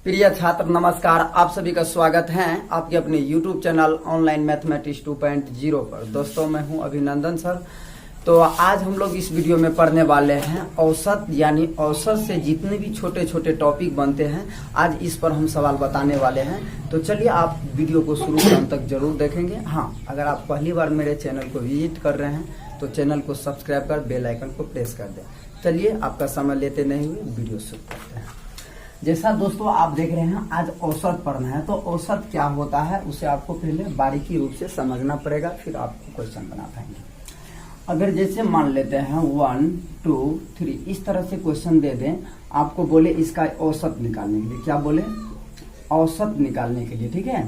प्रिय छात्र नमस्कार, आप सभी का स्वागत है आपके अपने YouTube चैनल ऑनलाइन मैथमेटिक्स 2.0 पर। दोस्तों मैं हूं अभिनंदन सर। तो आज हम लोग इस वीडियो में पढ़ने वाले हैं औसत, यानी औसत से जितने भी छोटे छोटे टॉपिक बनते हैं आज इस पर हम सवाल बताने वाले हैं। तो चलिए आप वीडियो को शुरू से अंत तक जरूर देखेंगे। हाँ, अगर आप पहली बार मेरे चैनल को विजिट कर रहे हैं तो चैनल को सब्सक्राइब कर बेल आइकन को प्रेस कर दें। चलिए आपका समय लेते नहीं हुए वीडियो शुरू करते हैं। जैसा दोस्तों आप देख रहे हैं आज औसत पढ़ना है, तो औसत क्या होता है उसे आपको पहले बारीकी रूप से समझना पड़ेगा, फिर आपको क्वेश्चन बना पाएंगे। अगर जैसे मान लेते हैं 1 2 3 इस तरह से क्वेश्चन दे दें, आपको बोले इसका औसत निकालने के लिए, क्या बोले, औसत निकालने के लिए, ठीक है।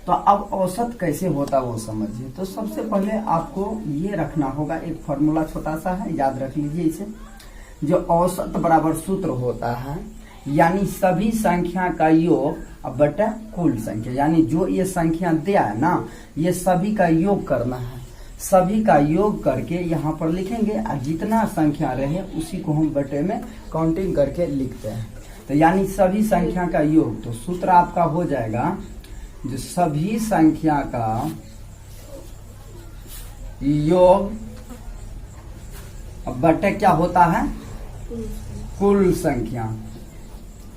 तो अब औसत कैसे होता वो समझिए। तो सबसे पहले आपको ये रखना होगा, एक फॉर्मूला छोटा सा है, याद रख लीजिए इसे। जो औसत बराबर सूत्र होता है, यानी सभी संख्या का योग बटा कुल संख्या, यानी जो ये संख्या दिया है ना, ये सभी का योग करना है। सभी का योग करके यहाँ पर लिखेंगे और जितना संख्या रहे उसी को हम बटे में काउंटिंग करके लिखते हैं। तो यानी सभी संख्या का योग, तो सूत्र आपका हो जाएगा जो सभी संख्या का योग बटे क्या होता है, कुल संख्या।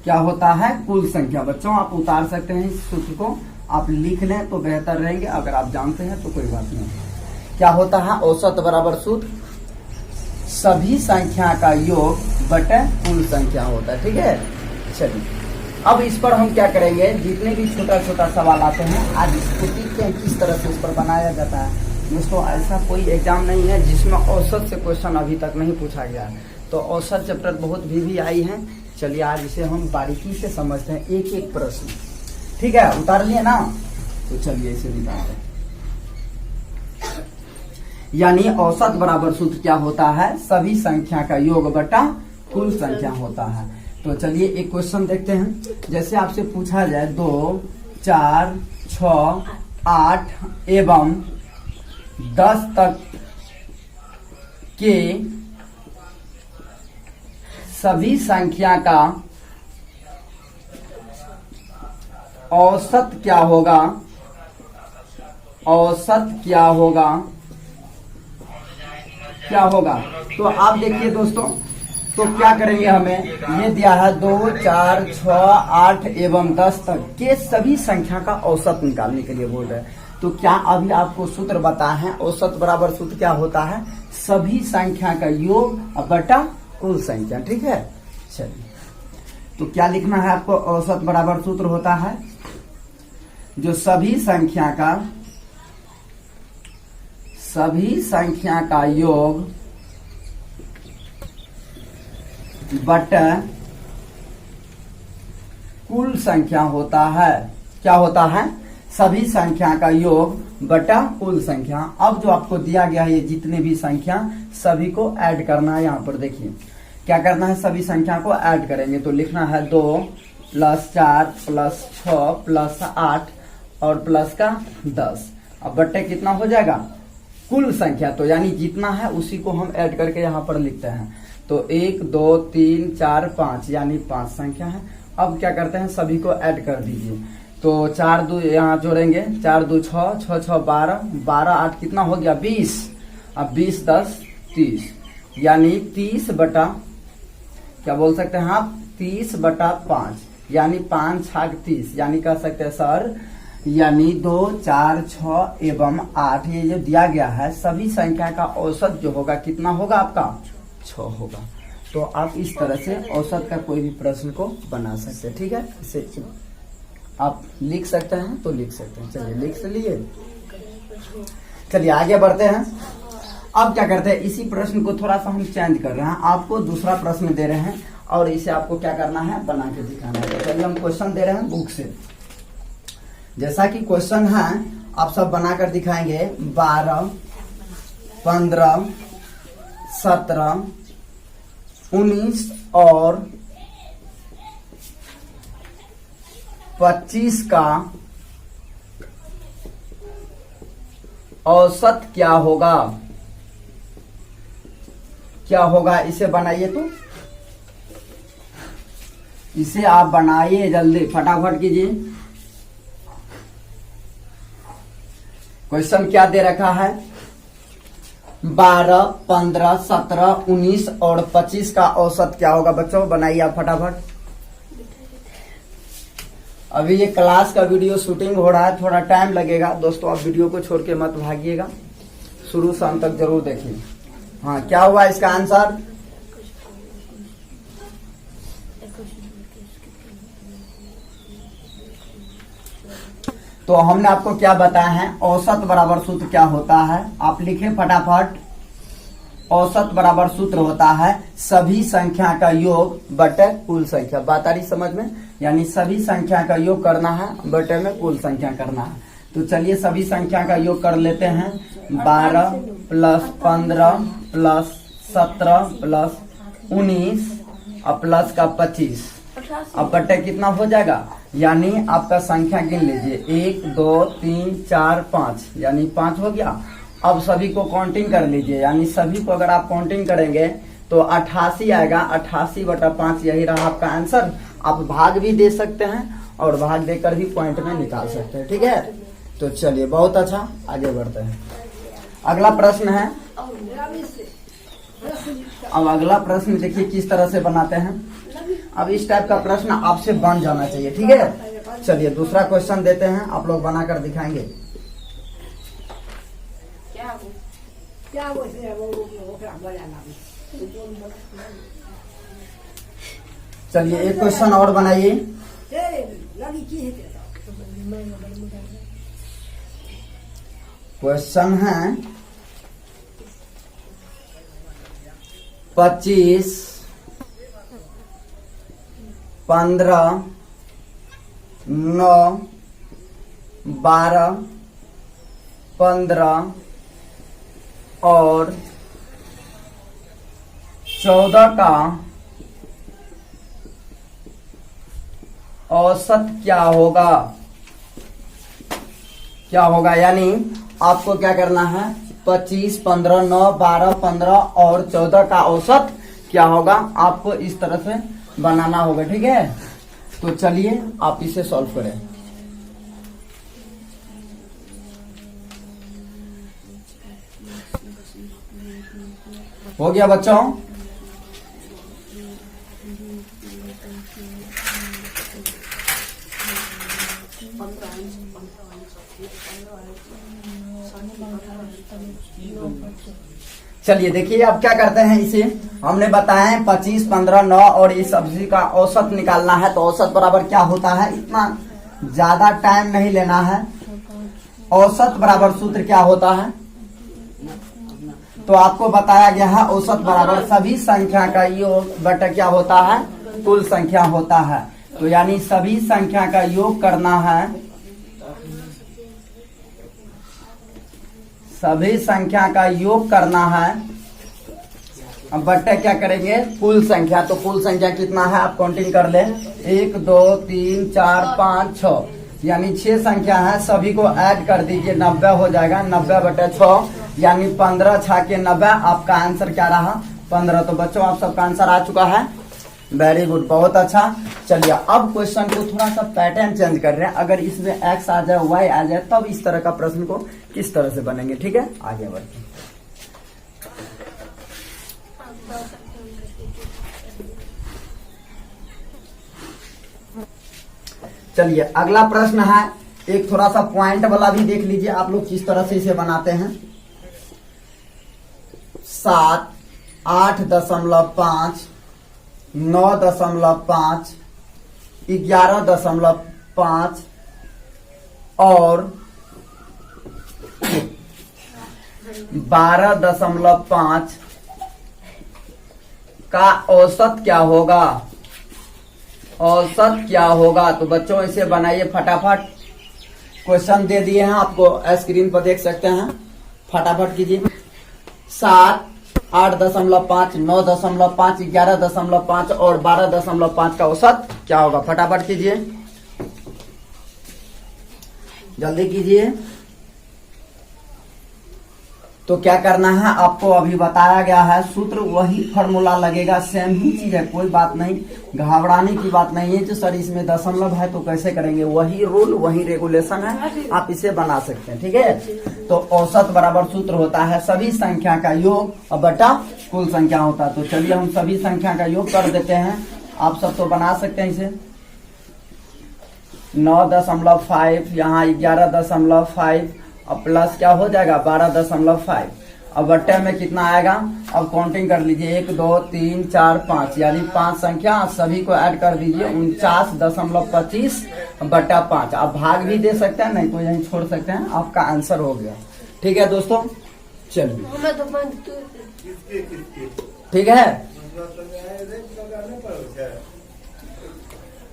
क्या होता है, कुल संख्या। बच्चों आप उतार सकते हैं इस सूत्र को, आप लिख लें तो बेहतर रहेंगे, अगर आप जानते हैं तो कोई बात नहीं। क्या होता है, औसत बराबर सूत्र सभी संख्या का योग बटे कुल संख्या होता है, ठीक है। चलिए अब इस पर हम क्या करेंगे, जितने भी छोटा छोटा सवाल आते हैं आज इसको देखते हैं किस तरह से इस पर बनाया जाता है। दोस्तों ऐसा कोई एग्जाम नहीं है जिसमें औसत से क्वेश्चन अभी तक नहीं पूछा गया है, तो औसत चैप्टर बहुत भी आई है। चलिए आज इसे हम बारीकी से समझते हैं, एक एक प्रश्न, ठीक है। उतार लिए ना, तो चलिए इसे निकालते हैं। यानी औसत बराबर सूत्र क्या होता है, सभी संख्या का योग बटा कुल संख्या होता है। तो चलिए एक क्वेश्चन देखते हैं। जैसे आपसे पूछा जाए 2 4 6 8 एवं 10 तक के सभी संख्या का औसत क्या होगा, औसत क्या होगा, क्या होगा। तो आप देखिए दोस्तों, तो क्या करेंगे, हमें ये दिया है 2 4 6 8 एवं 10 तक के सभी संख्या का औसत निकालने के लिए बोल रहे हैं। तो क्या अभी आपको सूत्र बताए हैं, औसत बराबर सूत्र क्या होता है, सभी संख्या का योग बटा कुल संख्या, ठीक है। चलिए तो क्या लिखना है आपको, औसत बराबर सूत्र होता है जो सभी संख्या का योग बटा कुल संख्या होता है। क्या होता है, सभी संख्या का योग बटा कुल संख्या। अब जो आपको दिया गया है ये जितने भी संख्या सभी को ऐड करना है। यहाँ पर देखिए क्या करना है, सभी संख्या को ऐड करेंगे। तो लिखना है 2 + 4 + 6 + 8 और प्लस का 10। अब बट्टे कितना हो जाएगा, कुल संख्या। तो यानी जितना है उसी को हम ऐड करके यहाँ पर लिखते हैं। तो 1 2 3 4 5 यानी 5 संख्या है। अब क्या करते हैं, सभी को ऐड कर दीजिए। तो 4 2 यहाँ जोड़ेंगे, 4 2 6 6 6 12 12 8 कितना हो गया 20। अब 20 10 30 यानी 30 बटा, क्या बोल सकते हैं आप, 30 बटा 5 यानी 5 छाग 30, यानी कह सकते हैं सर, यानी 2 4 6 एवं 8 ये जो दिया गया है सभी संख्या का औसत जो होगा कितना होगा आपका, 6 होगा। तो आप इस तरह से औसत का कोई भी प्रश्न को बना सकते हैं, ठीक है। इसे आप लिख सकते हैं तो लिख सकते हैं। चलिए लिख लिए, चलिए आगे बढ़ते हैं। अब क्या करते हैं, इसी प्रश्न को थोड़ा सा हम चेंज कर रहे हैं, आपको दूसरा प्रश्न दे रहे हैं और इसे आपको क्या करना है, बना के दिखाना है। तो चलिए हम क्वेश्चन दे रहे हैं बुक से, जैसा कि क्वेश्चन है आप सब बनाकर दिखाएंगे। 12 15 17 19 और 25 का औसत क्या होगा, क्या होगा, इसे बनाइए। तो इसे आप बनाइए, जल्दी फटाफट कीजिए। क्वेश्चन क्या दे रखा है? 12, 15, 17, 19 और 25 का औसत क्या होगा? बच्चों बनाइए आप फटाफट। अभी ये क्लास का वीडियो शूटिंग हो रहा है, थोड़ा टाइम लगेगा दोस्तों, आप वीडियो को छोड़ के मत भागिएगा, शुरू से अंत तक जरूर देखिए। हाँ, क्या हुआ इसका आंसर? तो हमने आपको क्या बताया है, औसत बराबर सूत्र क्या होता है, आप लिखें फटाफट। औसत बराबर सूत्र होता है सभी संख्या का योग बटे कुल संख्या। बात आ रही समझ में? यानी सभी संख्या का योग करना है, बटे में कुल संख्या करना है। तो चलिए सभी संख्या का योग कर लेते हैं। 12 प्लस 15 प्लस 17 प्लस 19 और प्लस का 25, अब बटे कितना हो जाएगा? यानी आपका संख्या गिन लीजिए, 1 2 3 4 5, यानी 5 हो गया। अब सभी को काउंटिंग कर लीजिए, यानी सभी को अगर आप काउंटिंग करेंगे तो 88 आएगा। 88/5 यही रहा आपका आंसर। आप भाग भी दे सकते हैं और भाग देकर भी पॉइंट में निकाल सकते हैं, ठीक है। तो चलिए बहुत अच्छा, आगे बढ़ते हैं। अगला प्रश्न है, अब अगला प्रश्न देखिए किस तरह से बनाते हैं। अब इस टाइप का प्रश्न आपसे बन जाना चाहिए, ठीक है। चलिए दूसरा क्वेश्चन देते हैं, आप लोग बनाकर दिखाएंगे। चलिए एक क्वेश्चन और बनाइए। क्वेश्चन है 25, 15, 9, 12, 15 और 14 का औसत क्या होगा? क्या होगा यानी आपको क्या करना है, 25, 15, 9, 12, 15 और 14 का औसत क्या होगा, आपको इस तरह से बनाना होगा, ठीक है। तो चलिए आप इसे सॉल्व करें। हो गया बच्चों? चलिए देखिए अब क्या करते हैं, इसे हमने बताया है 25, 15, 9 और इस सब्जी का औसत निकालना है। तो औसत बराबर क्या होता है, इतना ज्यादा टाइम नहीं लेना है। औसत बराबर सूत्र क्या होता है, तो आपको बताया गया है औसत बराबर सभी संख्या का योग बटा क्या होता है, कुल संख्या होता है। तो यानी सभी संख्या का योग करना है, सभी संख्या का योग करना है। अब बट्टे क्या करेंगे, कुल संख्या। तो कुल संख्या कितना है आप काउंटिंग कर ले, 1 2 3 4 5 6, यानी 6 संख्या है। सभी को ऐड कर दीजिए, 90 हो जाएगा। 90/6 यानी 15 6 के 90। आपका आंसर क्या रहा, 15। तो बच्चों आप सबका आंसर आ चुका है, वेरी गुड, बहुत अच्छा। चलिए अब क्वेश्चन को थोड़ा सा पैटर्न चेंज कर रहे हैं। अगर इसमें x आ जाए, y आ जाए, तब इस तरह का प्रश्न को किस तरह से बनेंगे, ठीक है। आगे बढ़ते। चलिए अगला प्रश्न है, एक थोड़ा सा पॉइंट वाला भी देख लीजिए आप लोग किस तरह से इसे बनाते हैं। 7, 8.5, 9.5, 11.5 और 12.5 का औसत क्या होगा, औसत क्या होगा। तो बच्चों इसे बनाइए फटाफट। क्वेश्चन दे दिए हैं आपको, स्क्रीन पर देख सकते हैं, फटाफट कीजिए। 7, 8.5, 9.5, 11.5 और 12.5 का औसत क्या होगा, फटाफट कीजिए, जल्दी कीजिए। तो क्या करना है, आपको अभी बताया गया है सूत्र, वही फॉर्मूला लगेगा, सेम ही चीज है, कोई बात नहीं, घबराने की बात नहीं है। जो सर इसमें दशमलव है तो कैसे करेंगे, वही रूल वही रेगुलेशन है, आप इसे बना सकते हैं। ठीक है, तो औसत बराबर सूत्र होता है सभी संख्या का योग और बटा कुल संख्या होता है। तो चलिए हम सभी संख्या का योग कर देते हैं, आप सब तो बना सकते हैं इसे। 9.5, यहाँ 11.5 और प्लस क्या हो जाएगा 12.5। अब बट्टे में कितना आएगा, अब काउंटिंग कर लीजिए 1 2 3 4 5, यानी 5 संख्या, सभी को ऐड कर दीजिए 49.25 बटा 5। आप भाग भी दे सकते हैं, नहीं तो यहीं छोड़ सकते हैं, आपका आंसर हो गया। ठीक है दोस्तों, चलिए ठीक है,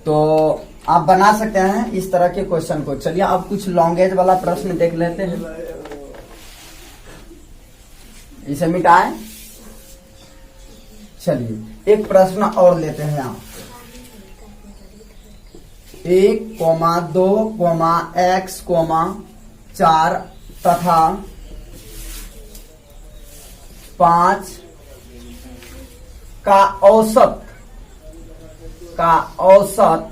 तो आप बना सकते हैं इस तरह के क्वेश्चन को। चलिए अब कुछ लॉन्गेज वाला प्रश्न देख लेते हैं, इसे मिटाएं। चलिए एक प्रश्न और लेते हैं आप, 1, 2, x, 4 तथा 5 का औसत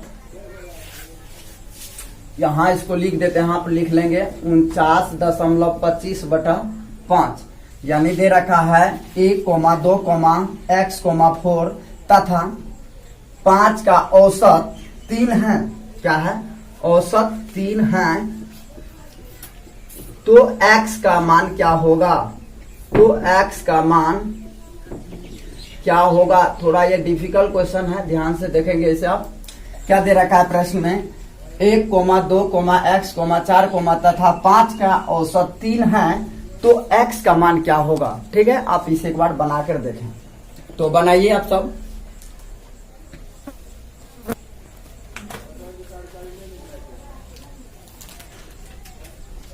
यहां इसको लिख देते हैं, आप लिख लेंगे 49.25 बटा 5, यानी दे रखा है 1, 2, x, 4 तथा 5 का औसत 3 है। क्या है, औसत 3 है, तो x का मान क्या होगा, तो x का मान क्या होगा। थोड़ा ये डिफिकल्ट क्वेश्चन है, ध्यान से देखेंगे इसे आप। क्या दे रखा है प्रश्न में, 1, 2, x, 4 तथा 5 का औसत 3 है, तो x का मान क्या होगा। ठीक है, आप इसे एक बार बनाकर देखें, तो बनाइए आप सब।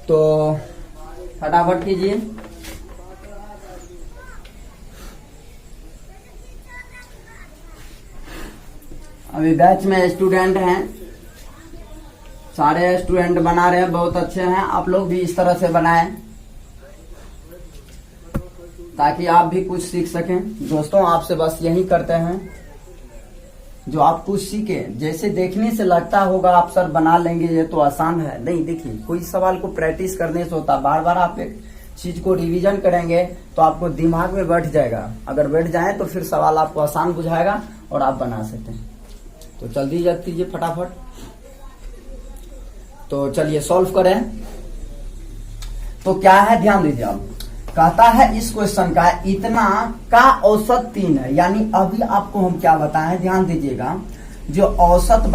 तो फटाफट कीजिए। अभी बैच में स्टूडेंट हैं, सारे स्टूडेंट बना रहे हैं, बहुत अच्छे हैं। आप लोग भी इस तरह से बनाएं ताकि आप भी कुछ सीख सकें। दोस्तों आपसे बस यही करते हैं, जो आप कुछ सीखे। जैसे देखने से लगता होगा आप सर बना लेंगे, ये तो आसान है, नहीं। देखिए, कोई सवाल को प्रैक्टिस करने से होता, बार बार आप एक चीज को रिवीजन करेंगे तो आपको दिमाग में बैठ जाएगा। अगर बैठ जाए तो फिर सवाल आपको आसान बुझाएगा और आप बना सकते हैं। तो जल्दी कीजिए फटाफट। तो चलिए सॉल्व करें। तो क्या है, ध्यान दीजिए आप, कहता है इस क्वेश्चन का इतना का औसत 3 है, यानी अभी आपको हम क्या बताएं, ध्यान दीजिएगा। जो औसत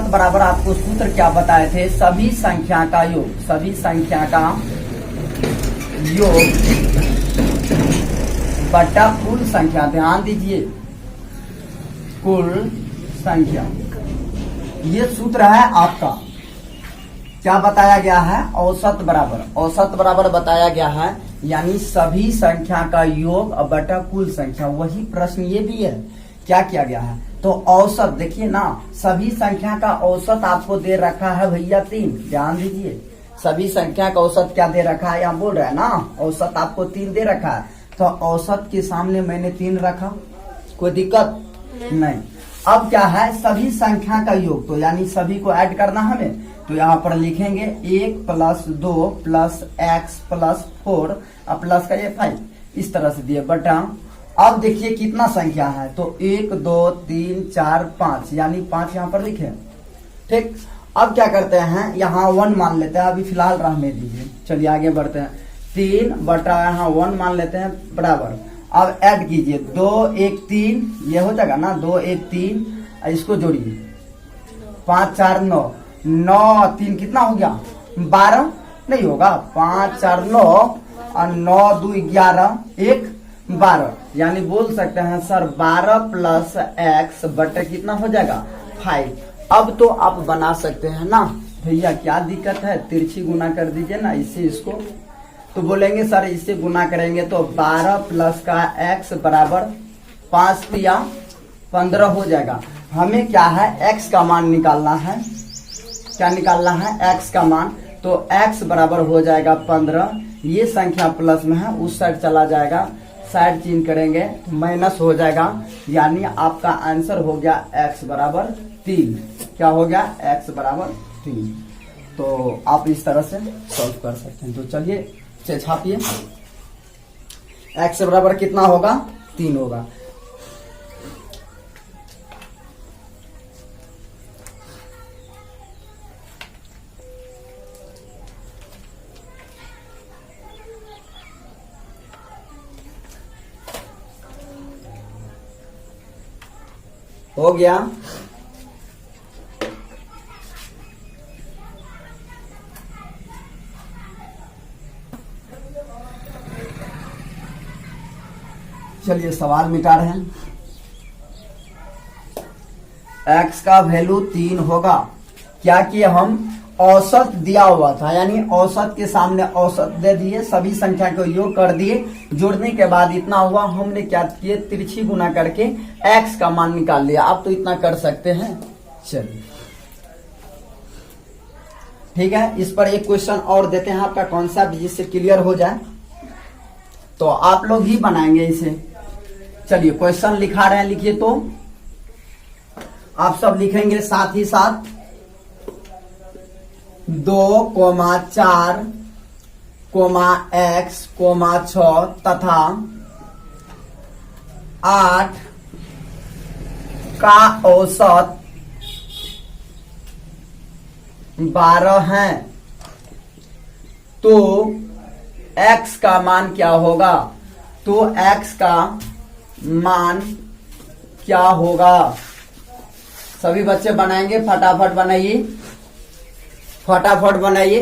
बराबर आपको सूत्र क्या बताए थे, सभी संख्या का योग, सभी संख्या का योग बटा कुल संख्या। ध्यान दीजिए, कुल संख्या, ये सूत्र है आपका। क्या बताया गया है, औसत बराबर बताया गया है, यानी सभी संख्या का योग बटा कुल संख्या। वही प्रश्न ये भी है, क्या किया गया है, तो औसत देखिए ना, सभी संख्या का औसत आपको दे रखा है भैया 3। ध्यान दीजिए, सभी संख्या का औसत क्या दे रखा है, यहाँ बोल रहा है ना, औसत आपको 3 दे रखा है। तो औसत के सामने मैंने 3 रखा, कोई दिक्कत नहीं। अब क्या है, सभी संख्या का योग, तो यानी सभी को ऐड करना हमें। तो यहाँ पर लिखेंगे 1 + 2 + x + 4 और प्लस का ये 5, इस तरह से दिए बटा। अब देखिए कितना संख्या है, तो 1 2 3 4 5, यानी 5 यहाँ पर लिखे। ठीक, अब क्या करते हैं, यहाँ 1 मान लेते हैं, अभी फिलहाल रहने दीजिए। चलिए आगे बढ़ते हैं। 3 बटा यहाँ 1 मान लेते हैं बराबर। अब ऐड कीजिए 2 1 3, ये हो जाएगा ना, 2 1 3, इसको जोड़िए 5 4 9, 9 3 कितना हो गया, 12 नहीं होगा, 5 4 9 और 9 2 11 1 12, यानी बोल सकते हैं सर 12 + x बटे कितना हो जाएगा 5। अब तो आप बना सकते हैं ना भैया, क्या दिक्कत है, तिरछी गुना कर दीजिए ना इससे इसको। तो बोलेंगे सर इससे गुना करेंगे तो 12 + का x बराबर 5 या 15 हो जाएगा। हमें क्या है, x का मान निकालना है। क्या निकालना है, x का मान। तो x बराबर हो जाएगा 15, ये संख्या प्लस में है, उस साइड चला जाएगा, साइड चेंज करेंगे तो माइनस हो जाएगा, यानी आपका आंसर हो गया x बराबर 3। क्या हो गया? x बराबर 3। तो आप इस तरह से सॉल्व कर सकते हैं। तो चलिए इसे छापिए। x बराबर कितना होगा? 3 होगा। हो गया। चलिए सवाल मिटा रहे हैं। x का वैल्यू 3 होगा। क्या किए हम? औसत दिया हुआ था, यानी औसत के सामने औसत दे दिए, सभी संख्या को योग कर दिए, जोड़ने के बाद इतना हुआ, हमने क्या किए? तिरछी गुना करके x का मान निकाल लिया। आप तो इतना कर सकते हैं। चलिए ठीक है, इस पर एक क्वेश्चन और देते हैं आपका कॉन्सेप्ट, जिससे क्लियर हो जाए। तो आप लोग ही बनाएंगे इसे। चलिए क्वेश्चन लिखा रहे हैं, लिखिए। तो आप सब लिखेंगे साथ ही साथ। 2,4, x, 6 तथा 8 का औसत 12 है, तो x का मान क्या होगा? तो x का मान क्या होगा? सभी बच्चे बनाएंगे, फटाफट बनाइए, फटाफट बनाइए,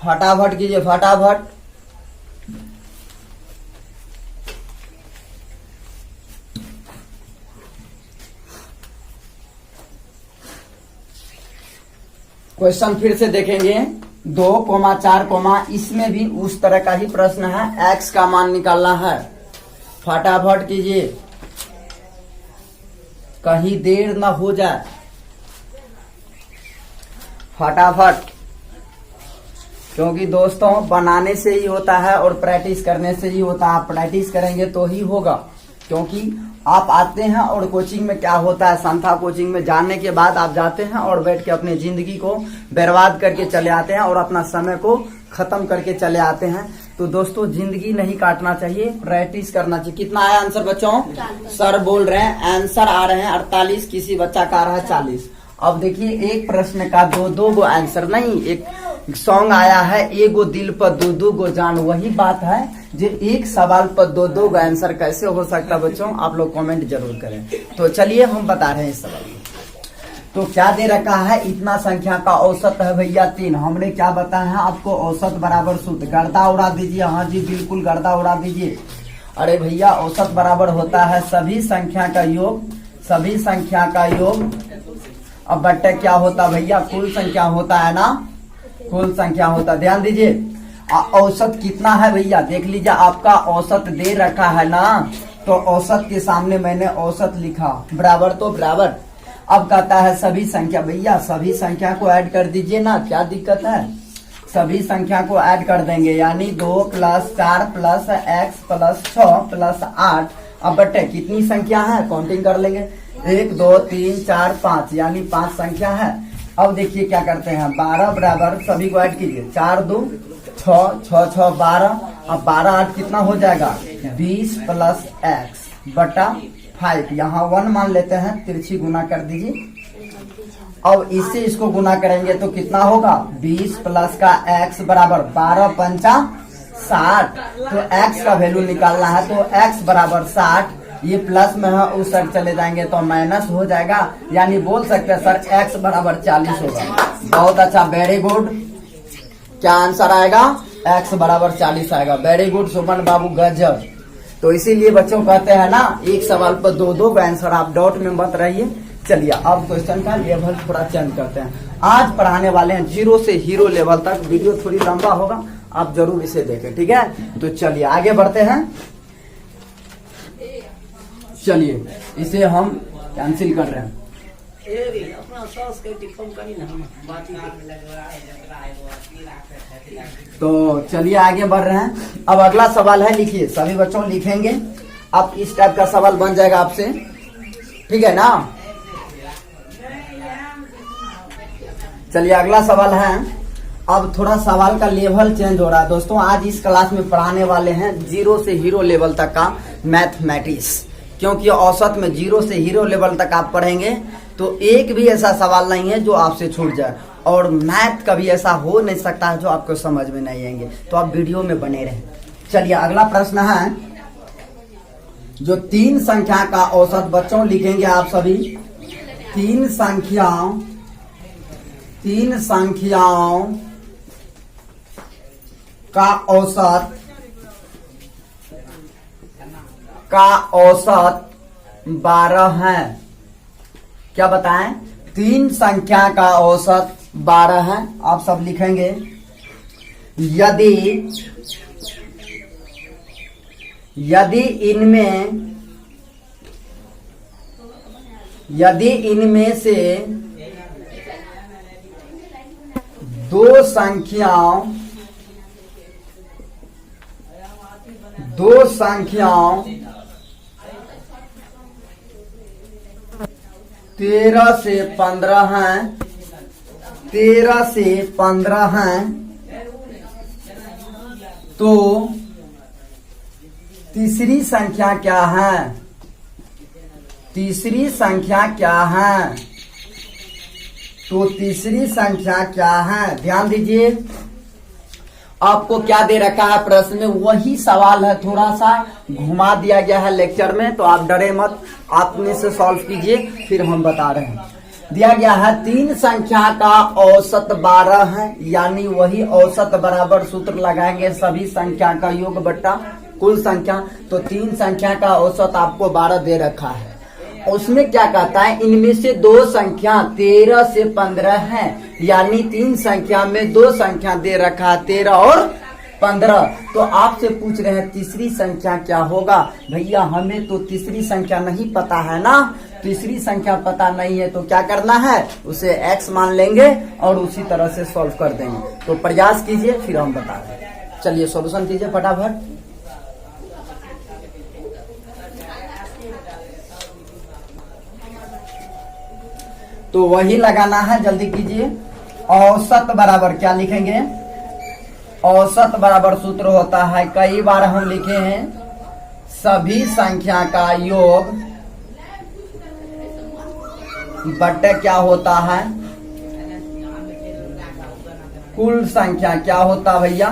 फटाफट कीजिए, फटाफट। क्वेश्चन फिर से देखेंगे। 2,4, इसमें भी उस तरह का ही प्रश्न है, x का मान निकालना है। फटाफट कीजिए, कहीं देर ना हो जाए, फटाफट। क्योंकि दोस्तों बनाने से ही होता है और प्रैक्टिस करने से ही होता है। आप प्रैक्टिस करेंगे तो ही होगा, क्योंकि आप आते हैं और कोचिंग में क्या होता है, संथा कोचिंग में जाने के बाद आप जाते हैं और बैठ के अपने जिंदगी को बर्बाद करके चले आते हैं और अपना समय को खत्म करके चले आते हैं। तो दोस्तों जिंदगी नहीं काटना चाहिए, प्रैक्टिस करना चाहिए। कितना आया आंसर बच्चों? सर बोल रहे हैं आंसर आ रहे हैं 48, किसी बच्चा का आ रहा है 40। अब देखिए, एक प्रश्न का दो गो आंसर नहीं, एक सॉन्ग आया है, एगो दिल पर दो गो जान। वही बात है, जो एक सवाल पर दो गो आंसर कैसे हो सकता बच्चों? आप लोग कमेंट जरूर करें। तो चलिए हम बता रहे हैं इस सवाल को। तो क्या दे रखा है? इतना संख्या का औसत है भैया 3। हमने क्या बताया है आपको? औसत बराबर सूत्र। गर्दा उड़ा दीजिए। हाँ जी बिल्कुल, गर्दा उड़ा दीजिए। अरे भैया औसत बराबर होता है सभी संख्या का योग, सभी संख्या का योग। अब बट्टे क्या होता भैया? कुल संख्या होता है ना, कुल संख्या होता। ध्यान दीजिए, औसत कितना है भैया? देख लीजिए, आपका औसत दे रखा है ना, तो औसत के सामने मैंने औसत लिखा, बराबर तो बराबर। अब कहता है सभी संख्या। भैया सभी संख्या को ऐड कर दीजिए ना, क्या दिक्कत है? सभी संख्या को ऐड कर देंगे, यानी 2 + 4 + x + 6 + 8। अब बट्टे कितनी संख्या है? काउंटिंग कर लेंगे, 1 2 3 4 5, यानी 5 संख्या है। अब देखिए क्या करते हैं, 12 बराबर सभी को ऐड कीजिए, 4 2 6 6 6 12। अब 12 8 कितना हो जाएगा? 20 + x बटा 5। यहाँ 1 मान लेते हैं, तिरछी गुना कर दीजिए। अब इससे इसको गुना करेंगे तो कितना होगा? 20 + का x बराबर 12 पंचा 60। तो x का वैल्यू निकालना है, तो x बराबर 60। ये प्लस में है, उस साइड चले जाएंगे तो माइनस हो जाएगा, यानी बोल सकते हैं सर x बराबर 40 होगा। बहुत अच्छा, वेरी गुड। क्या आंसर आएगा? x बराबर 40 आएगा। वेरी गुड सुमन बाबू, गजब। तो इसीलिए बच्चों कहते हैं ना, एक सवाल पर दो आंसर, आप डाउट में मत रहिए। चलिए अब क्वेश्चन का लेवल थोड़ा चेंज करते हैं। आज पढ़ाने वाले हैं 0 से हीरो लेवल तक। वीडियो थोड़ी लंबा होगा, आप जरूर इसे देखें, ठीक है? तो चलिए आगे बढ़ते हैं। चलिए इसे हम कैंसिल कर रहे हैं। तो चलिए आगे बढ़ रहे हैं। अब अगला सवाल है, लिखिए, सभी बच्चों लिखेंगे। अब इस टाइप का सवाल बन जाएगा आपसे, ठीक है ना। चलिए अगला सवाल है। अब थोड़ा सवाल का लेवल चेंज हो रहा है दोस्तों। आज इस क्लास में पढ़ाने वाले हैं 0 से हीरो लेवल तक का मैथमेटिक्स, क्योंकि औसत में 0 से हीरो लेवल तक आप पढ़ेंगे तो एक भी ऐसा सवाल नहीं है जो आपसे छूट जाए, और मैथ कभी ऐसा हो नहीं सकता है जो आपको समझ में नहीं आएंगे। तो आप वीडियो में बने रहें। चलिए अगला प्रश्न है, जो 3 संख्या का औसत, बच्चों लिखेंगे आप सभी, 3 संख्याओं का औसत 12 है। क्या बताएं? 3 संख्या का औसत 12 है। आप सब लिखेंगे, यदि इनमें से दो संख्याओं 13 से 15 हैं, तो तीसरी संख्या क्या है? तो तीसरी संख्या क्या है? ध्यान दीजिए, आपको क्या दे रखा है प्रश्न में, वही सवाल है, थोड़ा सा घुमा दिया गया है लेक्चर में, तो आप डरे मत, अपने से सॉल्व कीजिए, फिर हम बता रहे हैं। दिया गया है 3 संख्या का औसत 12 है, यानी वही औसत बराबर सूत्र लगाएंगे, सभी संख्या का योग बट्टा कुल संख्या। तो 3 संख्या का औसत आपको 12 दे रखा है। उसमें क्या कहता है, इनमें से 2 संख्या 13 से 15 है, यानी 3 संख्या में 2 संख्या दे रखा है, 13 और 15। तो आपसे पूछ रहे हैं तीसरी संख्या क्या होगा? भैया हमें तो तीसरी संख्या नहीं पता है ना, तीसरी संख्या पता नहीं है, तो क्या करना है, उसे x मान लेंगे और उसी तरह से सॉल्व कर देंगे। तो प्रयास कीजिए, फिर हम बता रहे हैं। चलिए सॉल्यूशन कीजिए फटाफट। तो वही लगाना है, जल्दी कीजिए। औसत बराबर क्या लिखेंगे? औसत बराबर सूत्र होता है, कई बार हम लिखे हैं, सभी संख्या का योग बट्टे क्या होता है, कुल संख्या। क्या होता भैया?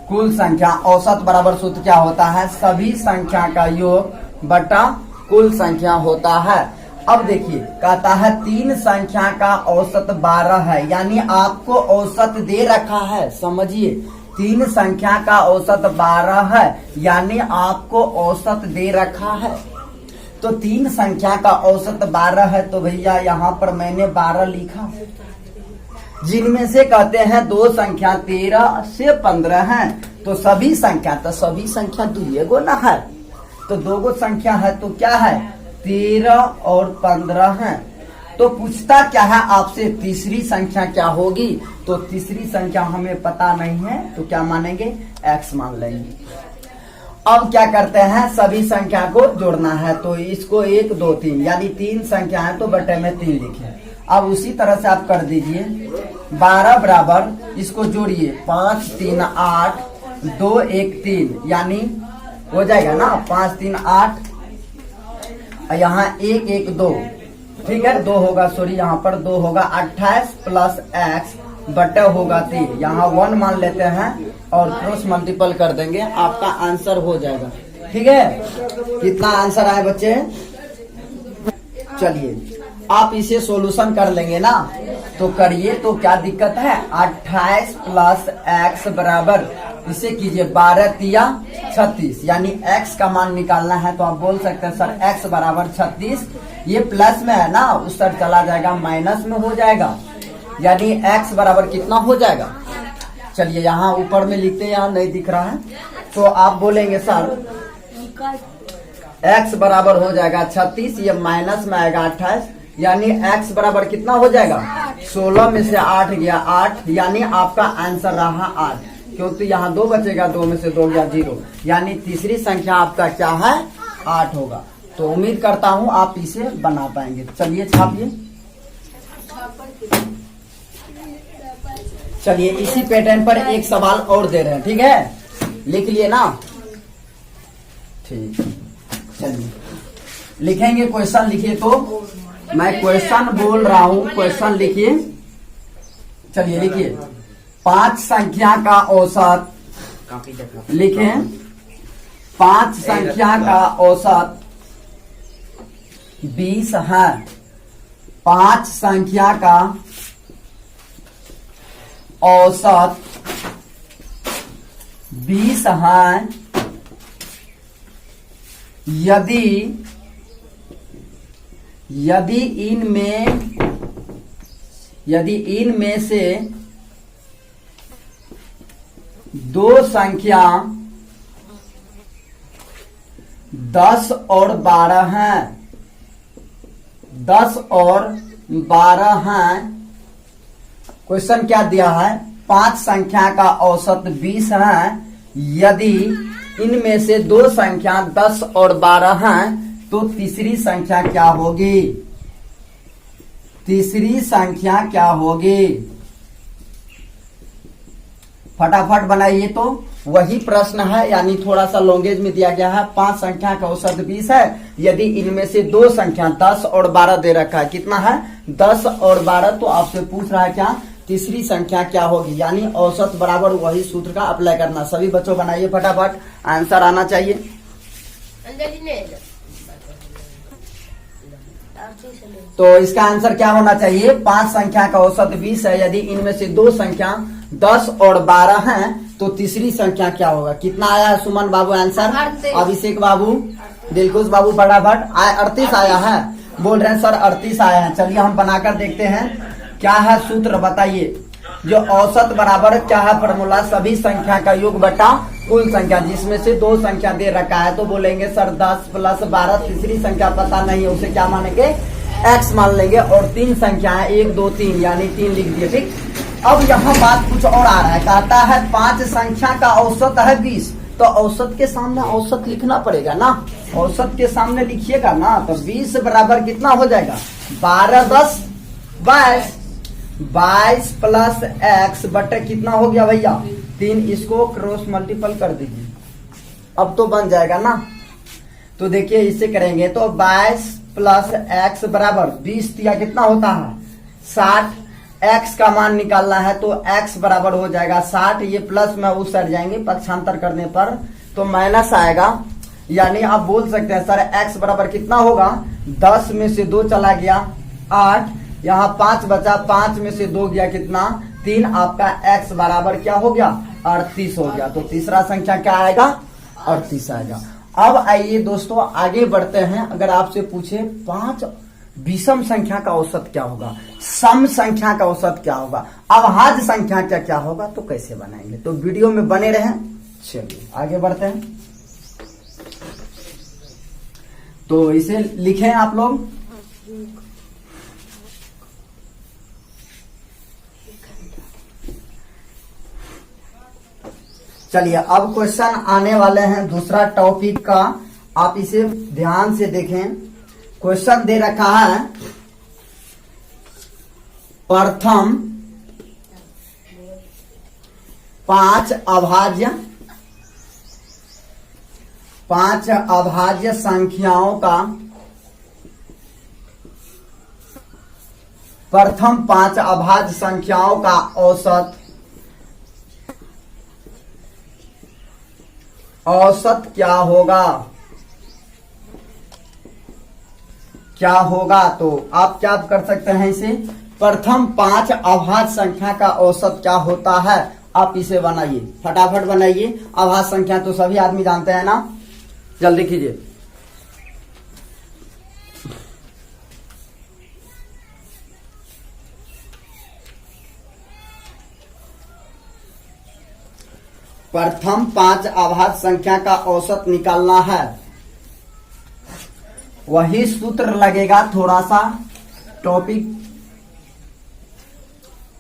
कुल संख्या। औसत बराबर सूत्र क्या होता है? सभी संख्या का योग बटा कुल संख्या होता है। अब देखिए, कहता है 3 संख्या का औसत 12 है, यानी आपको औसत दे रखा है, समझिए, 3 संख्या का औसत 12 है, यानी आपको औसत दे रखा है। तो 3 संख्या का औसत 12 है, तो भैया यहाँ पर मैंने 12 लिखा, जिनमें से कहते हैं 2 संख्या 13 से 15 हैं, तो सभी संख्या 2 गो ना है, तो 2 गो संख्या है, तो क्या है, 13 और 15 हैं। तो पूछता क्या है आपसे, तीसरी संख्या क्या होगी? तो तीसरी संख्या हमें पता नहीं है, तो क्या मानेंगे, x मान लेंगे। अब क्या करते हैं, सभी संख्या को जोड़ना है, तो इसको 1 2 3, यानी 3 संख्या है, तो बटे में 3 लिखे। अब उसी तरह से आप कर दीजिए, 12 बराबर, इसको जोड़िए, 5 3 8 2 1 3, यानी हो जाएगा ना 5 3 8, यहाँ 1 1 2, ठीक है, 2 होगा, सॉरी यहाँ पर 2 होगा, 28 प्लस x बटे होगा 3, यहाँ 1 मान लेते हैं और क्रॉस मल्टीपल कर देंगे, आपका आंसर हो जाएगा। ठीक है, कितना आंसर आए बच्चे? चलिए आप इसे सॉल्यूशन कर लेंगे ना, तो करिए, तो क्या दिक्कत है, 28 प्लस x बराबर, इसे कीजिए 12 तिया 36, यानी x का मान निकालना है, तो आप बोल सकते हैं सर x बराबर 36, ये प्लस में है ना, उस तरफ चला जाएगा, माइनस में हो जाएगा, यानी x बराबर कितना हो जाएगा। चलिए यहाँ ऊपर में लिखते हैं, यहाँ नहीं दिख रहा है, तो आप बोलेंगे सर x बराबर हो जाएगा 36, ये माइनस में आएगा 28, यानी x बराबर कितना हो जाएगा 16 में से 8 गया 8, यानी आपका आंसर रहा 8, क्योंकि यहाँ 2 बचेगा, 2 में से 2 गया 0, यानी तीसरी संख्या आपका क्या है 8 होगा। तो उम्मीद करता हूँ आप इसे बना पाएंगे। चलिए छापिए। चलिए इसी पैटर्न पर एक सवाल और दे रहे हैं, ठीक है, लिख लिए ना, ठीक। चलिए लिखेंगे, क्वेश्चन लिखिए। तो मैं क्वेश्चन बोल रहा हूं, क्वेश्चन लिखिए। चलिए लिखिए, 5 संख्या का औसत लिखें। 5 संख्या का औसत 20 है। 5 संख्या का औसत 20 है। यदि इनमें से 2 संख्या 10 और 12 हैं, 10 और 12 हैं। क्वेश्चन क्या दिया है, 5 संख्या का औसत 20 है। यदि इनमें से 2 संख्या 10 और 12 हैं, तो तीसरी संख्या क्या होगी? तीसरी संख्या क्या होगी? फटाफट बनाइए। तो वही प्रश्न है, यानी थोड़ा सा लॉन्गेज में दिया गया है। 5 संख्या का औसत 20 है। यदि इनमें से 2 संख्या 10 और 12 दे रखा है, कितना है 10 और 12, तो आपसे पूछ रहा है क्या तीसरी संख्या क्या होगी, यानी औसत बराबर वही सूत्र का अप्लाई करना। सभी बच्चों बनाइए फटाफट, आंसर आना चाहिए। तो इसका आंसर क्या होना चाहिए, 5 संख्या का औसत 20 है। यदि इनमें से 2 संख्या 10 और 12 हैं, तो तीसरी संख्या क्या होगा? कितना आया है सुमन बाबू आंसर? अभिषेक बाबू, दिलखुश बाबू फटाफट। 38 आया है, बोल रहे हैं सर 38 आया है। चलिए हम बनाकर देखते हैं क्या है सूत्र, बताइए। जो औसत बराबर क्या है फॉर्मूला, सभी संख्या का योग बटा कुल संख्या, जिसमें से 2 संख्या दे रखा है, तो बोलेंगे सर 10 प्लस 12, तीसरी संख्या पता नहीं है, उसे क्या मानेंगे x मान लेंगे। और 3 संख्या है 1 2 3, यानी 3 लिख दिए, ठीक। अब यहाँ बात कुछ और आ रहा है, कहता है 5 संख्या का औसत है 20, तो औसत के सामने औसत लिखना पड़ेगा ना, औसत के सामने लिखिएगा ना। तो 20 बराबर कितना हो जाएगा 12 10 22, 22 प्लस x बटे कितना हो गया भैया 3, इसको क्रॉस मल्टीपल कर दीजिए, अब तो बन जाएगा ना। तो देखिए इससे करेंगे तो 22 प्लस x बराबर 20 दिया कितना होता है 60, x का मान निकालना है तो x बराबर हो जाएगा 60, ये प्लस में उस साइड जाएंगे पक्षांतर करने पर तो माइनस आएगा, यानी आप बोल सकते हैं सर x बराबर कितना होगा, 10 में से 2 चला गया 8, यहाँ 5 बचा, 5 में से 2 गया कितना 3, आपका x बराबर क्या हो गया 38 हो गया। तो तीसरा संख्या क्या आएगा 38 आएगा। अब आइए दोस्तों आगे बढ़ते हैं। अगर आपसे पूछे 5 विषम संख्या का औसत क्या होगा, सम संख्या का औसत क्या होगा, अभाज्य संख्या क्या क्या होगा, तो कैसे बनाएंगे, तो वीडियो में बने रहें। चलिए आगे बढ़ते हैं। तो इसे लिखें आप लोग। चलिए अब क्वेश्चन आने वाले हैं दूसरा टॉपिक का, आप इसे ध्यान से देखें। क्वेश्चन दे रखा है प्रथम 5 अभाज्य संख्याओं का, प्रथम 5 अभाज्य संख्याओं का औसत क्या होगा, क्या होगा। तो आप क्या कर सकते हैं इसे, प्रथम 5 अभाज्य संख्या का औसत क्या होता है, आप इसे बनाइए, फटाफट बनाइए। अभाज्य संख्या तो सभी आदमी जानते हैं ना, जल्दी कीजिए। प्रथम 5 अभाज्य संख्या का औसत निकालना है, वही सूत्र लगेगा, थोड़ा सा टॉपिक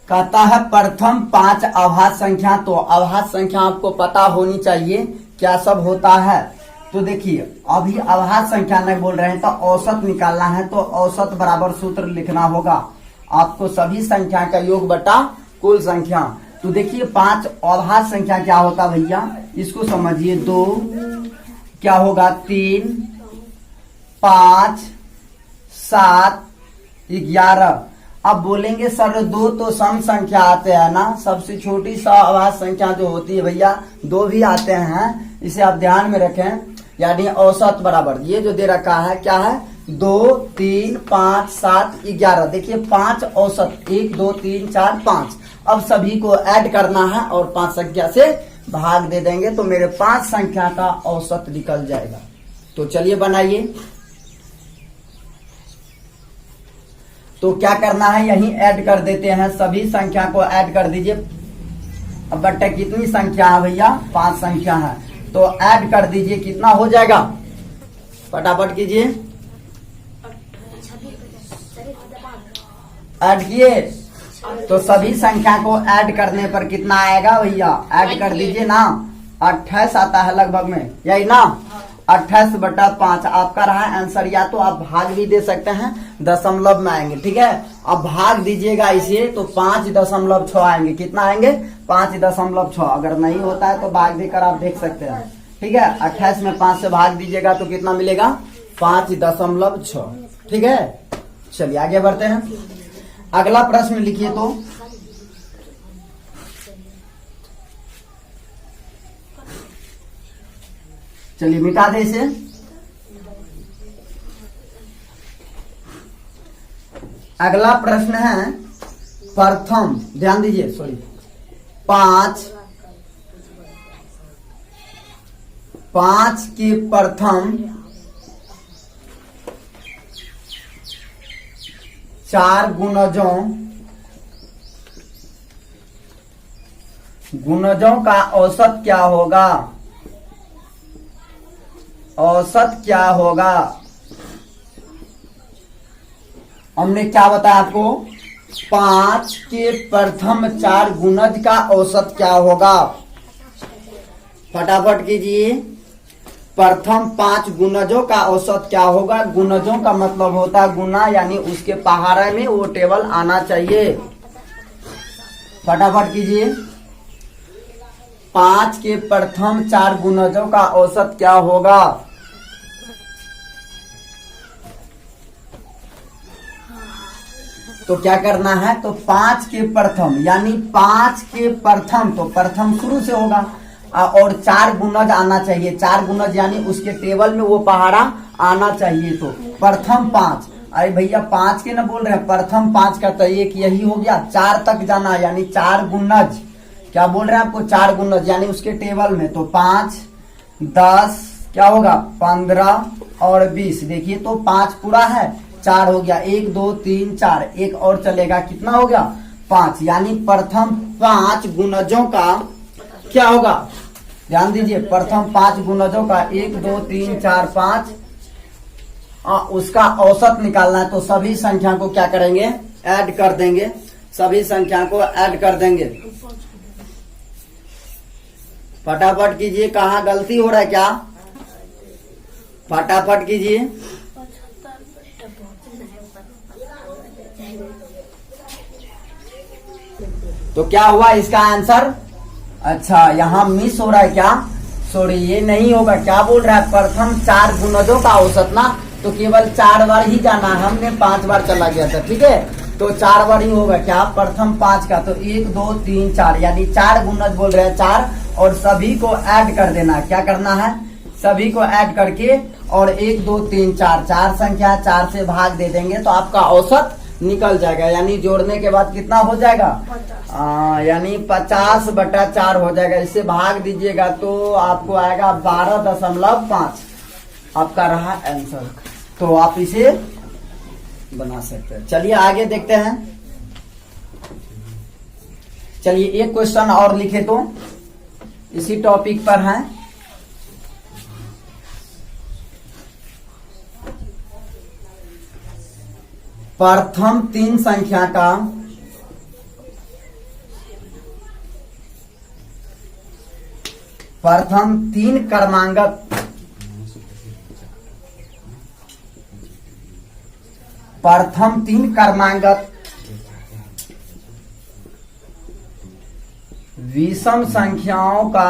कहता है प्रथम 5 अभाज्य संख्या। तो अभाज्य संख्या आपको पता होनी चाहिए क्या सब होता है। तो देखिए अभी अभाज्य संख्या नहीं बोल रहे हैं तो औसत निकालना है। तो औसत बराबर सूत्र लिखना होगा आपको, सभी संख्या का योग बटा कुल संख्या। तो देखिए 5 अभाज्य संख्या क्या होता भैया, इसको समझिए। 2 क्या होगा, 3, 5, 7, 11। अब बोलेंगे सर 2 तो सम संख्या आते हैं ना, सबसे छोटी अभाज्य संख्या जो होती है भैया 2 भी आते हैं, इसे आप ध्यान में रखें। यानी औसत बराबर ये जो दे रखा है क्या है, 2, 3, 5, 7, 11। देखिए 5 औसत, 1, 2, 3, 4, 5। अब सभी को ऐड करना है और 5 संख्या से भाग दे देंगे तो मेरे 5 संख्या का औसत निकल जाएगा। तो चलिए बनाइए। तो क्या करना है, यही ऐड कर देते हैं, सभी संख्या को ऐड कर दीजिए। अब बट्टे कितनी संख्या है भैया, 5 संख्या है, तो ऐड कर दीजिए, कितना हो जाएगा फटाफट कीजिए। ऐड किए तो सभी संख्या को ऐड करने पर कितना आएगा भैया, ऐड कर दीजिए ना, 28 आता है लगभग में, यही ना, 28/5 आपका रहा आंसर। या तो आप भाग भी दे सकते हैं, दशमलव में आएंगे, ठीक है। अब भाग दीजिएगा इसे तो 5.6 आएंगे। कितना आएंगे, 5.6। अगर नहीं होता है तो भाग देकर आप देख सकते हैं, ठीक है। 28 में 5 से भाग दीजिएगा तो कितना मिलेगा, 5.6, ठीक है। चलिए आगे बढ़ते हैं, अगला प्रश्न लिखिए। तो चलिए मिटा दे इसे। अगला प्रश्न है प्रथम, ध्यान दीजिए, सॉरी, 5 के प्रथम 4 गुणजों का औसत क्या होगा, औसत क्या होगा। हमने क्या बताया आपको, 5 के प्रथम 4 गुणज का औसत क्या होगा, फटाफट कीजिए। प्रथम 5 गुणजों का औसत क्या होगा। गुणजों का मतलब होता है गुना, यानी उसके पहाड़े में वो टेबल आना चाहिए। फटाफट कीजिए, 5 के प्रथम 4 गुणजों का औसत क्या होगा। तो क्या करना है, तो 5 के प्रथम यानी 5 के प्रथम, तो प्रथम शुरू से होगा और 4 गुणज आना चाहिए। 4 गुणज यानी उसके टेबल में वो पहाड़ा आना चाहिए। तो प्रथम 5, अरे भैया 5 के ना बोल रहे हैं, प्रथम 5 का तो एक यही हो गया, 4 तक जाना यानी 4 गुणज। क्या बोल रहे हैं आपको, 4 गुणज यानी उसके टेबल में। तो 5, 10 क्या होगा, 15 और 20। देखिए तो 5 पूरा है, 4 हो गया, 1, 2, 3, 4, एक और चलेगा, कितना हो गया, 5। यानी प्रथम 5 गुणजों का क्या होगा, ध्यान दीजिए, प्रथम 5 गुणजों का 1, 2, 3, 4, 5 उसका औसत निकालना है। तो सभी संख्या को क्या करेंगे, ऐड कर देंगे, सभी संख्या को ऐड कर देंगे। फटाफट कीजिए, कहाँ गलती हो रहा है क्या, फटाफट कीजिए। तो क्या हुआ इसका आंसर, अच्छा यहाँ मिस हो रहा है क्या, सॉरी ये नहीं होगा। क्या बोल रहा है, प्रथम 4 गुणजों का औसत ना, तो केवल 4 बार ही जाना है, हमने 5 बार चला गया था, ठीक है। तो 4 बार ही होगा क्या, प्रथम 5 का, तो 1, 2, 3, 4 यानी 4 गुणज बोल रहे हैं 4, और सभी को ऐड कर देना। क्या करना है, सभी को ऐड करके और 1, 2, 3, 4 4 संख्या 4 से भाग दे देंगे तो आपका औसत निकल जाएगा। यानी जोड़ने के बाद कितना हो जाएगा, यानी 50/4 हो जाएगा। इससे भाग दीजिएगा तो आपको आएगा 12.5 आपका रहा आंसर। तो आप इसे बना सकते हैं। चलिए आगे देखते हैं। चलिए एक क्वेश्चन और लिखे तो इसी टॉपिक पर है। प्रथम तीन संख्या का प्रथम तीन क्रमांगत विषम संख्याओं का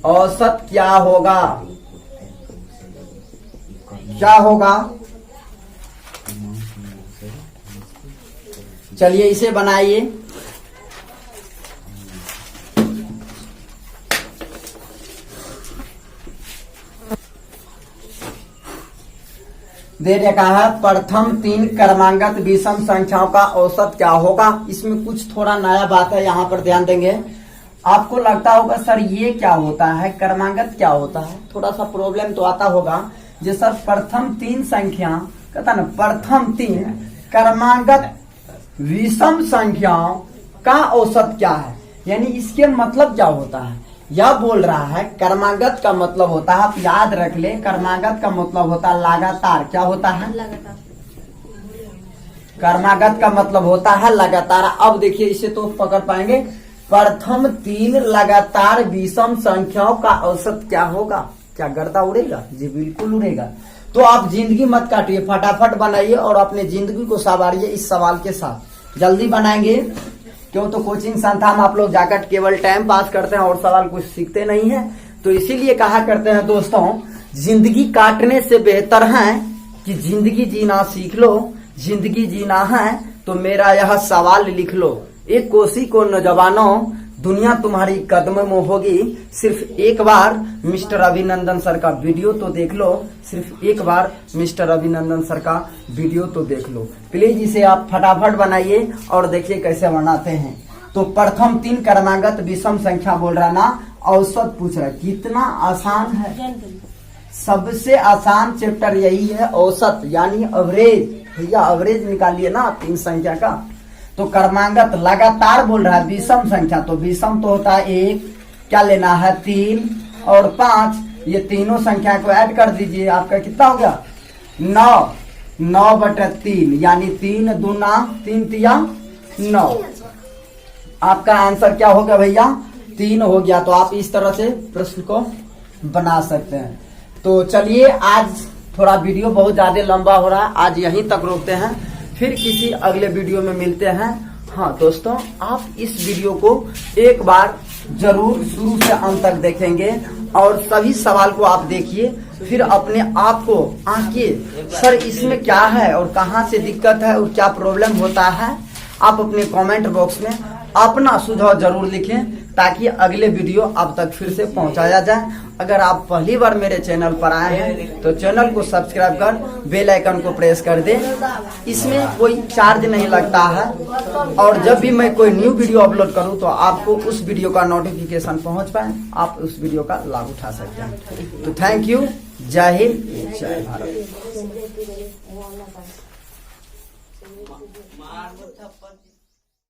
औसत क्या होगा? चलिए इसे बनाइए। दे रखा है प्रथम तीन क्रमांगत विषम संख्याओं का औसत क्या होगा। इसमें कुछ थोड़ा नया बात है, यहाँ पर ध्यान देंगे। आपको लगता होगा सर ये क्या होता है, क्रमांगत क्या होता है, थोड़ा सा प्रॉब्लम तो आता होगा। जो सर प्रथम तीन संख्या कहता ना, प्रथम तीन क्रमांगत विषम संख्याओं का औसत क्या है, यानी इसके मतलब क्या होता है। यह बोल रहा है क्रमांगत का मतलब होता है, आप याद रख ले, क्रमांगत का मतलब होता है लगातार। क्या होता है? क्रमांगत का मतलब होता है लगातार। अब देखिए इसे तो पकड़ पाएंगे। प्रथम तीन लगातार विषम संख्याओं का औसत क्या होगा? क्या गर्दा उड़ेगा? जी बिल्कुल उड़ेगा। तो आप जिंदगी मत काटिए, फटाफट बनाइए और अपने जिंदगी को संवारिए इस सवाल के साथ। जल्दी बनाएंगे, क्यों तो कोचिंग संस्थान आप लोग जाकर केवल टाइम पास करते हैं और सवाल कुछ सीखते नहीं है। तो इसीलिए कहा करते हैं दोस्तों, जिंदगी काटने से बेहतर है कि जिंदगी जीना सीख लो। जिंदगी जीना है तो मेरा यह सवाल लिख लो। एक कोसी को नौजवानों, दुनिया तुम्हारी कदम में होगी। सिर्फ एक बार मिस्टर अभिनंदन सर का वीडियो तो देख लो। सिर्फ एक बार मिस्टर अभिनंदन सर का वीडियो तो देख लो। प्लीज इसे आप फटाफट बनाइए और देखिए कैसे बनाते हैं। तो प्रथम तीन क्रमांगत विषम संख्या बोल रहा ना, औसत पूछ रहा है। कितना आसान है, सबसे आसान चैप्टर यही है, औसत यानी एवरेज। भैया एवरेज निकालिए ना तीन संख्या का। तो क्रमांगत लगातार बोल रहा है, विषम संख्या तो विषम तो होता है एक, क्या लेना है 3 और 5, ये तीनों संख्या को ऐड कर दीजिए। आपका कितना हो गया 9/3 यानी 3 दूना 3 तिया 9। आपका आंसर क्या हो गया भैया 3 हो गया। तो आप इस तरह से प्रश्न को बना सकते हैं। तो चलिए आज थोड़ा वीडियो बहुत ज्यादा लंबा हो रहा है, आज यहीं तक रोकते हैं, फिर किसी अगले वीडियो में मिलते हैं। हाँ दोस्तों, आप इस वीडियो को एक बार जरूर शुरू से अंत तक देखेंगे और सभी सवाल को आप देखिए, फिर अपने आप को आंकिए सर इसमें क्या है और कहाँ से दिक्कत है और क्या प्रॉब्लम होता है। आप अपने कमेंट बॉक्स में अपना सुझाव जरूर लिखें ताकि अगले वीडियो आप तक फिर से पहुंचाया जाए। अगर आप पहली बार मेरे चैनल पर आए हैं तो चैनल को सब्सक्राइब कर बेल आइकन को प्रेस कर दें। इसमें कोई चार्ज नहीं लगता है और जब भी मैं कोई न्यू वीडियो अपलोड करूं तो आपको उस वीडियो का नोटिफिकेशन पहुंच पाए, आप उस वीडियो का लाभ उठा सकते हैं। तो थैंक यू, जय हिंद, जय भारत।